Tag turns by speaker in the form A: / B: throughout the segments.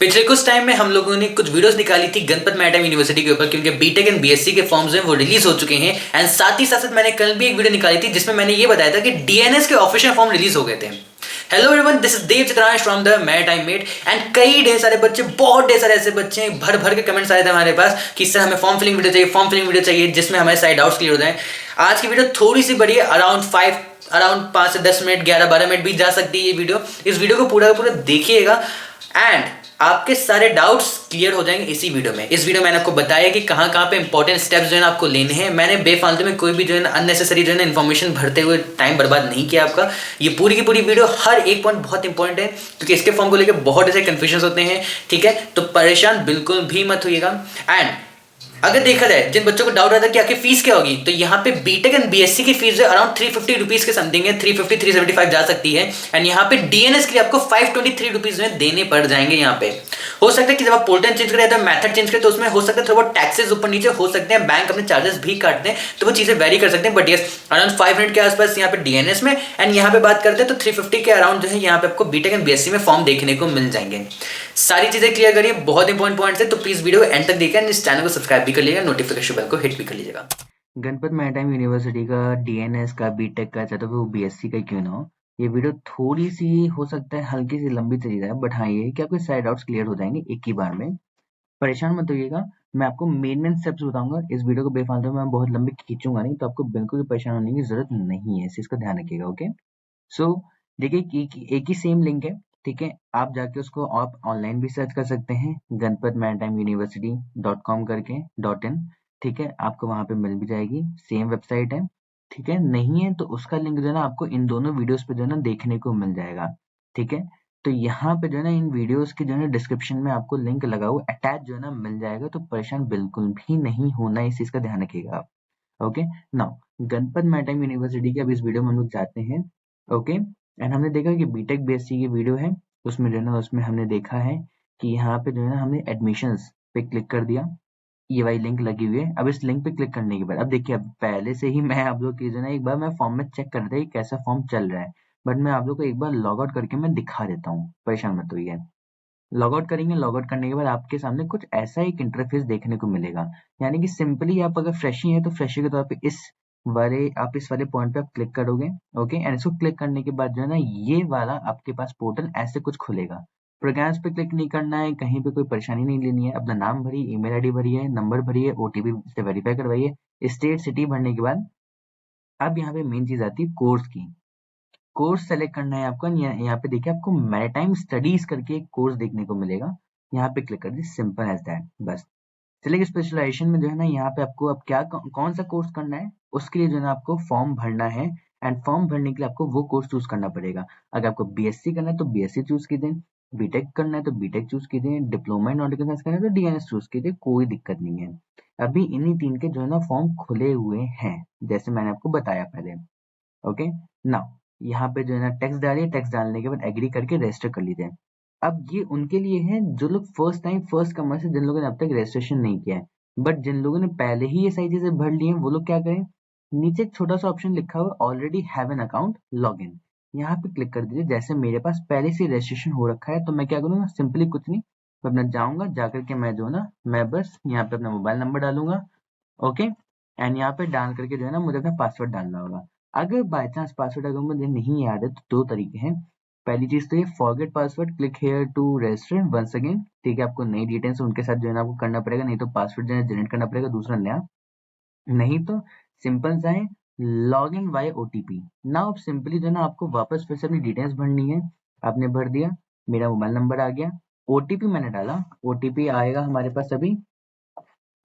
A: पिछले कुछ टाइम में हम लोगों ने कुछ वीडियोस निकाली थी गणपत मैरिटाइम यूनिवर्सिटी के ऊपर, क्योंकि बीटेक एंड बीएससी के फॉर्म्स हैं वो रिलीज हो चुके हैं। एंड साथ ही साथ मैंने कल भी एक वीडियो निकाली थी जिसमें मैंने ये बताया था कि डीएनएस के ऑफिशियल फॉर्म रिलीज हो गए थे। Hello everyone, this is Dev Chitransh from the maritime mate. And कई ढेर सारे बच्चे, बहुत ढेर सारे ऐसे बच्चे भर भर के कमेंट्स आए थे हमारे पास कि सर हमें फॉर्म फिलिंग वीडियो चाहिए, फॉर्म फिलिंग वीडियो चाहिए जिसमें हमारे सारे डाउट्स क्लियर हो जाए। आज की वीडियो थोड़ी सी बड़ी है, अराउंड 5 से 10 मिनट, 11-12 मिनट भी जा सकती है ये वीडियो। इस वीडियो को पूरा पूरा देखिएगा एंड आपके सारे डाउट्स क्लियर हो जाएंगे इसी वीडियो में। इस वीडियो में मैंने आपको बताया कि कहाँ कहाँ पे इंपॉर्टेंट स्टेप्स जो है आपको लेने हैं। मैंने बेफालतू में कोई भी जो है अननेसेसरी जो है इन्फॉर्मेशन भरते हुए टाइम बर्बाद नहीं किया आपका। ये पूरी की पूरी वीडियो हर एक पॉइंट बहुत इंपॉर्टेंट है, क्योंकि इसके फॉर्म को लेकर बहुत ऐसे कन्फ्यूजन होते हैं। ठीक है, तो परेशान बिल्कुल भी मत होइएगा। एंड अगर देखा जाए जिन बच्चों को डाउट रहता है कि आखिर फीस क्या होगी, तो यहाँ पे बीटेक एंड बीएससी की फीस जो अराउंड 350 रुपीज के समथिंग है, 350-375 जा सकती है। एंड यहाँ पे डीएनएस के लिए आपको 523 रुपीज में देने पड़ जाएंगे। यहाँ पे हो सकता है कि जब आप पोर्टल चेंज करें या मैथड चेंज करें तो उसमें हो सकता है थोड़ा बहुत टैक्सेस ऊपर नीचे हो सकते हैं, बैंक अपने चार्जेस भी काटते हैं, तो वो चीजें वेरी कर सकते हैं। बट यस, अराउंड 500 के आसपास यहाँ पे डीएनएस में। एंड यहाँ पे बात करते हैं तो 350 के अराउंड जो है यहाँ पे आपको बीटेक एंड बीएससी में फॉर्म देखने को मिल जाएंगे। सारी चीजें क्लियर करिए, बहुत इंपॉर्टेंट पॉइंट्स है, तो प्लीज वीडियो एंड तक देखिए। इस चैनल को सब्सक्राइब भी कर लीजिएगा, नोटिफिकेशन बेल को हिट भी कर लीजिएगा।
B: गणपत मैरिटाइम यूनिवर्सिटी का डीएनएस का बीटेक का, चाहे तो वो बीएससी का क्यों ना हो, ये वीडियो थोड़ी सी हो सकता है हल्की सी लंबी चली जाए, बट हाँ ये है कि आपके सारे डाउट्स क्लियर हो जाएंगे एक ही बार में। परेशान मत होइएगा, मैं आपको मेन स्टेप्स बताऊंगा। इस वीडियो को बेफालतू में मैं बहुत लंबी खींचूंगा नहीं, तो आपको बिल्कुल भी परेशान होने की जरूरत नहीं है, इस चीज का ध्यान रखिएगा। ओके, सो देखिए कि एक ही सेम लिंक है, ठीक है। आप जाके उसको आप ऑनलाइन भी सर्च कर सकते हैं, गणपत मैरिटाइम यूनिवर्सिटी .com करके .in, ठीक है। आपको वहां पे मिल भी जाएगी, सेम वेबसाइट है, ठीक है। नहीं है तो उसका लिंक जो है ना आपको इन दोनों वीडियोस पे जो है ना देखने को मिल जाएगा, ठीक है। तो यहाँ पे जो है ना इन वीडियोस के जो है ना डिस्क्रिप्शन में आपको लिंक लगा हुआ अटैच जो है ना मिल जाएगा, तो परेशान बिल्कुल भी नहीं होना, इस चीज का ध्यान रखिएगा आप। Okay, now Ganpat maritime university के अब इस वीडियो में हम लोग जाते हैं। ओके, एंड हमने देखा कि बीटेक बीएससी की वीडियो है, उसमें जो है ना उसमें हमने देखा है कि यहाँ पे जो है ना हमने एडमिशंस पे क्लिक कर दिया, ये वाली लिंक लगी हुई है। अब इस लिंक पे क्लिक करने के बाद अब देखिए, अब पहले से ही मैं आप लोग की जो है ना एक बार मैं फॉर्म में चेक कर रहा था कि कैसा फॉर्म चल रहा है, बट मैं आप लोग को एक बार लॉग आउट करके मैं दिखा देता हूँ, परेशान मत होइए। लॉग आउट करेंगे, लॉग आउट करने के बाद आपके सामने कुछ ऐसा एक इंटरफेस देखने को मिलेगा। यानी कि सिंपली आप अगर फ्रेशी हैं तो फ्रेशी के तौर पे इस वाले पॉइंट पे आप क्लिक करोगे। ओके, एंड इसको क्लिक करने के बाद जो है ना ये वाला आपके पास पोर्टल ऐसे कुछ खुलेगा। प्रोग्राम्स पे क्लिक नहीं करना है, कहीं पे कोई परेशानी नहीं लेनी है। अपना नाम भरिए, ईमेल आईडी भरिए, नंबर भरिए, ओटीपी से वेरीफाई करवाइए, स्टेट सिटी भरने के बाद अब यहाँ पे मेन चीज आती है कोर्स की। कोर्स सेलेक्ट करना है आपको। यहाँ पे देखिए आपको मैरिटाइम स्टडीज करके एक कोर्स देखने को मिलेगा, यहाँ पे क्लिक कर दीजिए, सिंपल एज दैट, बस। सिलेक्ट स्पेशलाइजेशन में जो है ना यहाँ पे आपको अब क्या कौन सा कोर्स करना है, उसके लिए जो है ना आपको फॉर्म भरना है। एंड फॉर्म भरने के लिए आपको वो कोर्स चूज करना पड़ेगा। अगर आपको बीएससी करना है तो बीएससी चूज कीजिए, बीटेक करना है तो बीटेक चूज कीजिए, डिप्लोमा इन नॉर्डिक साइंस करना है तो डीएनएस चूज कीजिए, कोई दिक्कत नहीं है। अभी इन्हीं 3 के जो है ना फॉर्म खुले हुए हैं, जैसे मैंने आपको बताया पहले। ओके, नाउ यहाँ पे जो है ना टेक्स्ट डालिए, टेक्स्ट डालने के बाद एग्री करके रजिस्टर कर लीजिए। अब ये उनके लिए है जो लोग फर्स्ट टाइम फर्स्ट कमर्स है, जिन लोगों ने अब तक रजिस्ट्रेशन नहीं किया है। बट जिन लोगों ने पहले ही ये सारी चीजें भर ली हैं, वो लोग क्या करें, नीचे एक छोटा सा ऑप्शन लिखा हुआ already have an account log in, यहाँ पे क्लिक कर दीजिए। जैसे मेरे पास पहले से रजिस्ट्रेशन हो रखा है तो मैं क्या करूंगा, सिंपली कुछ नहीं, मैं अपना जाऊंगा, जाकर के मैं जो है ना मैं बस यहाँ पे अपना मोबाइल नंबर डालूंगा। ओके, एंड यहाँ पे डाल करके जो है ना मुझे अपना पासवर्ड डालना होगा। अगर बाय चांस पासवर्ड अगर मुझे नहीं याद है तो 2 तरीके हैं। पहली चीज तो ये forget password, click here to register once again, ठीक है। आपको नई डिटेल्स उनके साथ जो है ना आपको करना पड़ेगा, नहीं तो पासवर्ड जो है जनरेट करना पड़ेगा दूसरा नया। नहीं तो सिंपल सा है, लॉग इन बाय ओटीपी। ना आप सिंपली जो है ना आपको वापस फिर से अपनी डिटेल्स भरनी है। आपने भर दिया, मेरा मोबाइल नंबर आ गया, ओटीपी मैंने डाला, ओटीपी आएगा हमारे पास अभी,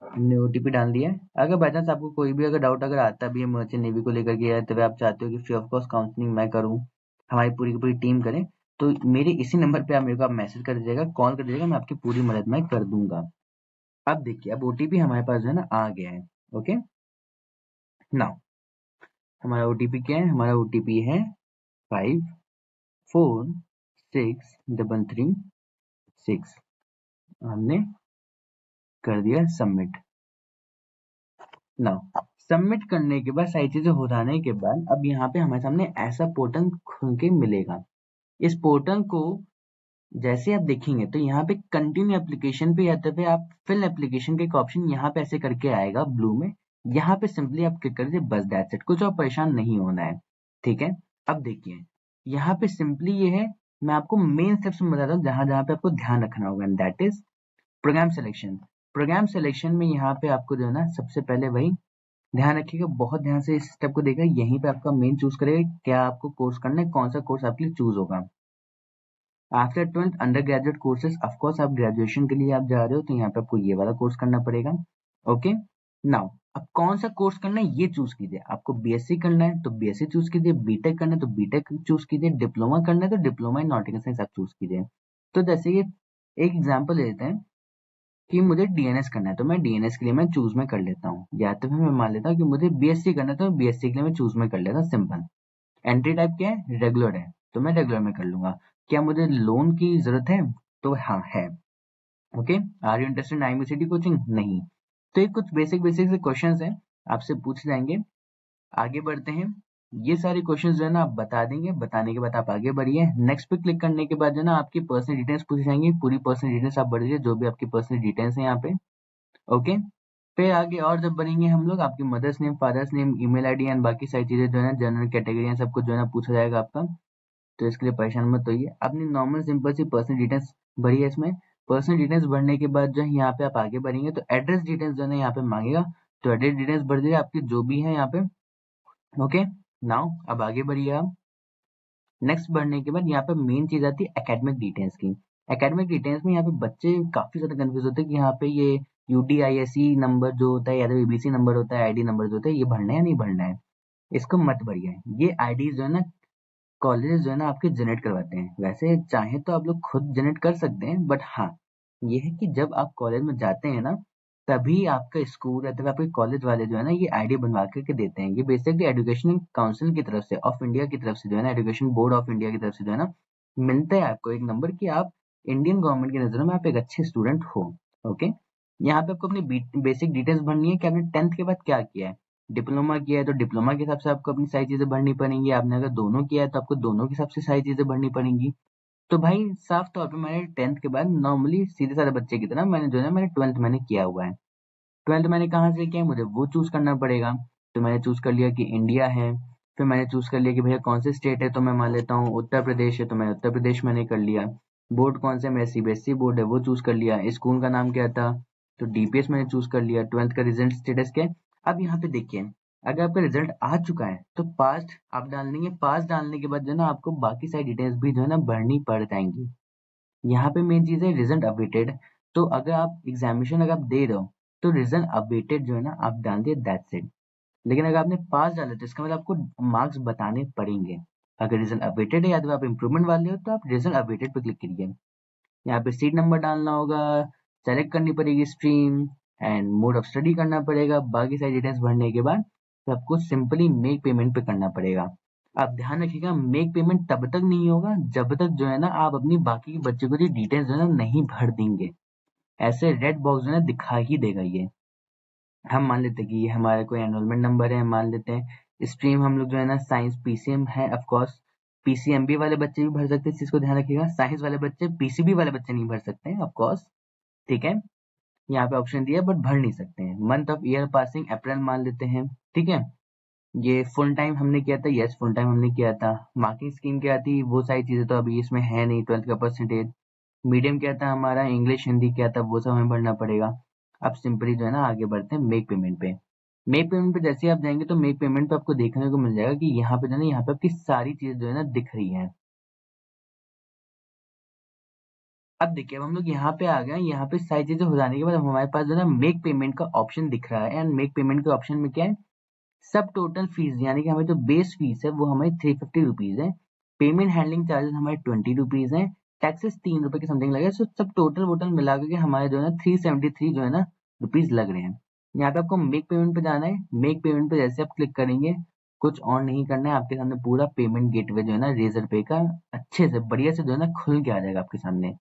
B: हमने ओटीपी डाल दिया है। अगर बाई चांस आपको कोई भी अगर डाउट अगर आता भी है मर्चेंट नेवी को लेकर के, या तो आप चाहते हो कि फ्री ऑफ कॉस्ट काउंसलिंग मैं करूं, हमारी पूरी की पूरी टीम करे, तो मेरे इसी नंबर पे आप मेरे को आप मैसेज कर दीजिएगा, कॉल कर दीजिएगा, मैं आपकी पूरी मदद मैं कर दूंगा। अब देखिए, अब ओटीपी हमारे पास जो है ना आ गया है। ओके, नाउ हमारा ओटीपी क्या है, हमारा ओटीपी है 546336। हमने कर दिया सबमिट। नाउ सबमिट करने के बाद सारी चीजें हो जाने के बाद अब यहाँ पे हमारे सामने ऐसा पोर्टल खुल के मिलेगा। इस पोर्टल को जैसे आप देखेंगे तो यहाँ पे कंटिन्यू एप्लीकेशन पे या फिर आप फिल एप्लीकेशन का एक ऑप्शन यहाँ पे ऐसे करके आएगा ब्लू में। यहाँ पे सिंपली आप क्लिक कर दीजिए, बस दैट्स इट, कुछ और परेशान नहीं होना है। ठीक है, अब देखिए यहाँ पे सिंपली ये है, मैं आपको मेन स्टेप्स में बताता हूँ जहां जहां पे आपको ध्यान रखना होगा, and that is programme selection. Programme selection में यहाँ पे आपको जो है ना सबसे पहले वही ध्यान रखिएगा, बहुत ध्यान से इस स्टेप को देखिए, यहीं पे आपका मेन चूज करेगा क्या आपको कोर्स करना है, कौन सा कोर्स आपके लिए चूज होगा। After 12th under graduate courses, of course आप ग्रेजुएशन के लिए आप जा रहे हो तो यहाँ पे आपको ये वाला कोर्स करना पड़ेगा। ओके, नाउ अब कौन सा कोर्स करना है ये चूज कीजिए। आपको बीएससी करना है तो बीएससी चूज कीजिए, बीटेक करना है तो बीटेक चूज कीजिए, डिप्लोमा करना है तो डिप्लोमा इन नॉटिकल साइंस आप चूज कीजिए। तो जैसे ये एक एग्जाम्पल लेते हैं कि मुझे डीएनएस करना है तो मैं डीएनएस के लिए मैं चूज में कर लेता हूँ, या तो फिर मैं मान लेता हूँ कि मुझे बीएससी करना है तो बीएससी के लिए मैं चूज में कर लेता हूँ, सिंपल। एंट्री टाइप क्या है, रेगुलर है तो मैं रेगुलर में कर लूंगा। क्या मुझे लोन की जरूरत है, तो हाँ है। Okay, are you interested in IMCT coaching, नहीं। तो ये कुछ बेसिक बेसिक से क्वेश्चंस हैं, आपसे पूछ जाएंगे। आगे बढ़ते हैं, ये सारे क्वेश्चंस जो है ना आप बता देंगे, बताने के बाद आप आगे बढ़िए। नेक्स्ट पे क्लिक करने के बाद जो है ना आपकी पर्सनल डिटेल्स पूछी जाएंगी, पूरी पर्सनल डिटेल्स आप बढ़िए, जो भी आपकी पर्सनल डिटेल्स हैं यहाँ पे। ओके, फिर आगे और जब बनेंगे हम लोग, आपकी mother's name, father's name, email ID and बाकी सारी चीजें जो है ना, जनरल कैटेगरी सब कुछ जो है ना पूछा जाएगा आपका। तो इसके लिए परेशान मत होइए, अपनी नॉर्मल सिंपल सी पर्सनल डिटेल्स भरिए इसमें। पर्सनल डिटेल्स भरने के बाद जो है यहाँ पे आप आगे बढ़ेंगे तो एड्रेस डिटेल्स जो है ना यहाँ पे मांगेगा, तो एड्रेस डिटेल्स भर दीजिए आपकी जो भी है यहाँ पे। ओके, नाउ अब आगे बढ़िए आप। नेक्स्ट बढ़ने के बाद यहाँ पे मेन चीज आती है एकेडमिक डिटेल्स की। एकेडमिक डिटेल्स में यहाँ पे बच्चे काफी ज्यादा कंफ्यूज होते हैं कि यहाँ पे ये यूडीआईएसई नंबर जो होता है या तो एबीसी नंबर होता है, आईडी नंबर जो होता है, ये भरना है या नहीं भरना है। इसको मत भरिए, ये आईडी जो है ना कॉलेज जो है ना आपके जनरेट करवाते हैं। वैसे चाहे तो आप लोग खुद जनरेट कर सकते हैं, बट हाँ ये है कि जब आप कॉलेज में जाते हैं ना तभी आपका स्कूल या तभी आपके कॉलेज वाले जो है ना ये आईडी बनवा करके देते हैं। ये बेसिकली एजुकेशन काउंसिल की तरफ से, ऑफ इंडिया की तरफ से जो है ना, एजुकेशन बोर्ड ऑफ इंडिया की तरफ से जो है ना मिलता है आपको एक नंबर कि आप इंडियन गवर्नमेंट की नजरों में आप एक अच्छे स्टूडेंट हो। ओके, यहाँ पे आपको अपनी बेसिक डिटेल्स भरनी है कि आपने 10th के बाद क्या किया है। डिप्लोमा किया है तो डिप्लोमा के हिसाब से आपको अपनी सारी चीजें भरनी पड़ेंगी, आपने अगर दोनों किया है तो आपको दोनों के हिसाब से सारी चीजें भरनी पड़ेंगी। तो भाई साफ तौर पे मैंने 10th के बाद नॉर्मली सीधे साधे बच्चे की तरह मैंने जो है मैंने 12th मैंने किया हुआ है। 12th मैंने कहाँ से किया है, मुझे वो चूज करना पड़ेगा। तो मैंने चूज कर लिया कि इंडिया है, फिर मैंने चूज कर लिया कि भैया कौन से स्टेट है, तो मैं मान लेता हूँ उत्तर प्रदेश है तो मैंने उत्तर प्रदेश मैंने कर लिया। बोर्ड कौन सा है, मेरा सीबीएसई बोर्ड है वो चूज कर लिया। स्कूल का नाम क्या था, तो डीपीएस मैंने चूज कर लिया। 12th का रिजल्ट स्टेटस क्या है। अब यहाँ पे देखिए, अगर आपका रिजल्ट आ चुका है तो पास आप डाल देंगे, पास डालने के बाद जो है ना आपको बाकी सारी डिटेल्स भी जो है ना भरनी पड़ जाएंगी। यहाँ पे मेन चीज है रिजल्ट अवेटेड। तो अगर आप एग्जामिनेशन अगर आप दे रहे हो तो रिजल्ट अवेटेड जो है ना आप डाल दिए, दैट्स इट। लेकिन अगर आपने पास डाला तो इसका मतलब आपको मार्क्स बताने पड़ेंगे। अगर रिजल्ट अवेटेड है या तो आप इम्प्रूवमेंट वाले हो तो आप रिजल्ट अवेटेड पे क्लिक करिए। यहाँ पे सीट नंबर डालना होगा, सेलेक्ट करनी पड़ेगी stream and mode of study करना पड़ेगा। बाकी सारी डिटेल्स भरने के बाद सब कुछ सिंपली मेक पेमेंट पे करना पड़ेगा। आप ध्यान रखिएगा मेक पेमेंट तब तक नहीं होगा जब तक जो है ना आप अपनी बाकी के बच्चों को डिटेल्स जो है ना नहीं भर देंगे। ऐसे रेड बॉक्स जो है ना दिखा ही देगा ये। हम मान लेते हैं कि ये हमारा कोई एनरोलमेंट नंबर है, मान लेते हैं स्ट्रीम हम लोग जो है ना साइंस पीसीएम है, ऑफ कोर्स पीसीएमबी वाले बच्चे भी भर सकते हैं, इस चीज को ध्यान रखिएगा। साइंस वाले बच्चे, पीसीबी वाले बच्चे नहीं भर सकते हैं ऑफ कोर्स। ठीक है, यहाँ पे ऑप्शन दिया बट भर नहीं सकते हैं। मंथ ऑफ ईयर पासिंग अप्रैल मान लेते हैं। ठीक है, ये फुल टाइम हमने किया था, यस फुल टाइम हमने किया था। मार्किंग स्कीम क्या थी, वो सारी चीजें तो अभी इसमें है नहीं। 12th का परसेंटेज, मीडियम क्या था हमारा, इंग्लिश हिंदी क्या था, वो सब हमें भरना पड़ेगा। अब सिंपली जो है ना आगे बढ़ते हैं मेक पेमेंट पे। मेक पेमेंट पे जैसे ही आप जाएंगे तो मेक पेमेंट पे आपको देखने को मिल जाएगा कि यहाँ पे जो है ना यहाँ पे आपकी सारी चीजें जो है ना दिख रही हैं। अब देखिए अब हम लोग यहाँ पे आ गए हैं, यहाँ पे सारी चीजें हो जाने के बाद अब हमारे पास जो है ना मेक पेमेंट का ऑप्शन दिख रहा है। एंड मेक पेमेंट के ऑप्शन में क्या है, सब टोटल फीस, यानी कि हमारी जो बेस फीस है वो हमारी 350 रुपीज है। पेमेंट हैंडलिंग चार्जेस हमारे 20 रुपीज है। टैक्सेस 3 रुपए के समथिंग लगे। सो सब टोटल वोटल मिला करके हमारे जो है ना 373 जो है ना रुपीज लग रहे हैं। यहाँ पे आपको मेक पेमेंट पे जाना है। मेक पेमेंट पे जैसे आप क्लिक करेंगे, कुछ और नहीं करना है, आपके सामने पूरा पेमेंट गेटवे जो है ना रेजर पे का अच्छे से बढ़िया से जो है ना खुल के आ जाएगा आपके सामने।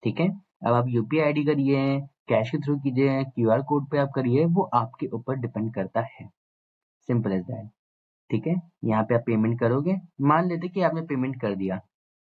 B: ठीक है, अब आप यूपीआई आईडी करिए, कैश के थ्रू कीजिए, क्यूआर कोड पे आप करिए, वो आपके ऊपर डिपेंड करता है। Simple as that. ठीक है, यहाँ पे आप पेमेंट करोगे, मान लेते कि आपने पेमेंट कर दिया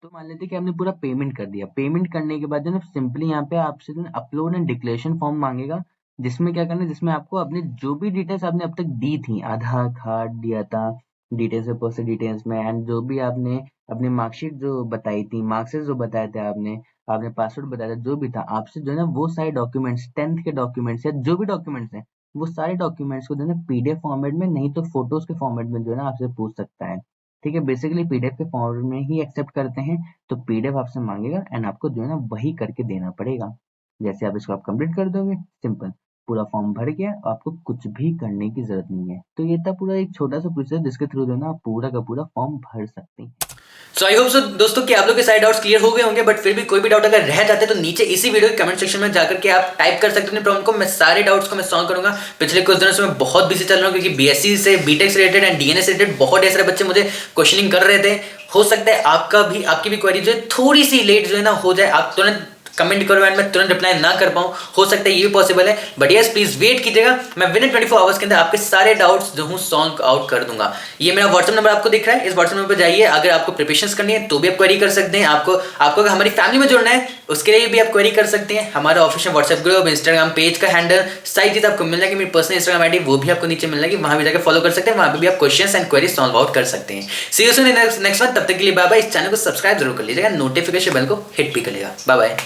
B: तो मान लेते हैं कि आपने पूरा पेमेंट कर दिया। पेमेंट करने के बाद जो है ना सिंपली यहाँ पे आपसे जो है अपलोड एंड डिक्लेरेशन फॉर्म मांगेगा, जिसमें क्या करना है, जिसमें आपको अपने जो भी डिटेल्स आपने अब तक दी थी, आधार कार्ड दिया था, डिटेल्स में पर्सनल डिटेल्स में, एंड जो भी आपने अपनी मार्कशीट जो बताई थी, मार्क्सिट जो बताए थे आपने, आपने पासवर्ड बताया था, जो भी था आपसे जो है ना वो सारे डॉक्यूमेंट्स, 10th के डॉक्यूमेंट्स या जो भी डॉक्यूमेंट्स हैं, वो सारे डॉक्यूमेंट्स को जो है ना पीडीएफ फॉर्मेट में, नहीं तो फोटोज के फॉर्मेट में जो है ना आपसे पूछ सकता है। ठीक है, बेसिकली पीडीएफ के फॉर्मेट में ही एक्सेप्ट करते हैं, तो पीडीएफ आपसे मांगेगा एंड आपको जो है ना वही करके देना पड़ेगा। जैसे आप इसको आप कंप्लीट कर दोगे, सिंपल, पूरा फॉर्म भर गया, आपको कुछ भी करने की जरूरत नहीं है। तो ये था पूरा एक छोटा सा प्रोसेस जिसके थ्रू जो है ना आप पूरा का पूरा फॉर्म भर सकते हैं।
A: सो आई होप सो दोस्तों कि आप लोग के सारे डाउट्स क्लियर हो गए होंगे, बट फिर भी कोई भी डाउट अगर रह जाते तो नीचे इसी वीडियो के कमेंट सेक्शन में जाकर के आप टाइप कर सकते हैं प्रॉब्लम को। मैं सारे डाउट्स को मैं सॉल्व करूंगा। पिछले कुछ दिनों से मैं बहुत बिजी चल रहा हूँ, क्योंकि बीएससी से बीटेक से रिलेटेड एंड डीएनएस से रिलेटेड बहुत ढेर सारे बच्चे मुझे क्वेश्चनिंग कर रहे थे। हो सकता है आपकी भी क्वेरी जो है थोड़ी सी लेट जो है ना हो जाए, आप तुरंत कमेंट करो एंड मैं तुरंत रिप्लाई ना कर पाऊँ, हो सकता है ये भी पॉसिबल है। बट यस, प्लीज वेट कीजिएगा, मैं विद इन 24 आवर्स के अंदर आपके सारे डाउट्स जो हूँ सॉल्व आउट कर दूंगा। ये मेरा व्हाट्सएप नंबर आपको दिख रहा है, इस व्हाट्सएप नंबर पर जाइए। अगर आपको प्रिपरेशंस करनी है तो भी आप क्वेरी कर सकते हैं। आपको अगर हमारी फैमिली में जुड़ना है उसके लिए भी आप क्वेरी कर सकते हैं। हमारा official WhatsApp group, Instagram page का हैंडल, सारी चीज़ आपको मिल जाएगी। मेरी पर्सनल इंस्टाग्राम आईडी वो भी आपको नीचे मिल जाएगी, वहाँ भी जाकर फॉलो कर सकते हैं। वहाँ पे भी आप questions and query solve out कर सकते हैं। See you soon in next one. तब तक के लिए बाय बाय। इस चैनल को सब्सक्राइब जरूर कर लीजिएगा, नोटिफिकेशन बेल को हिट भी कर लीजिएगा। Bye bye.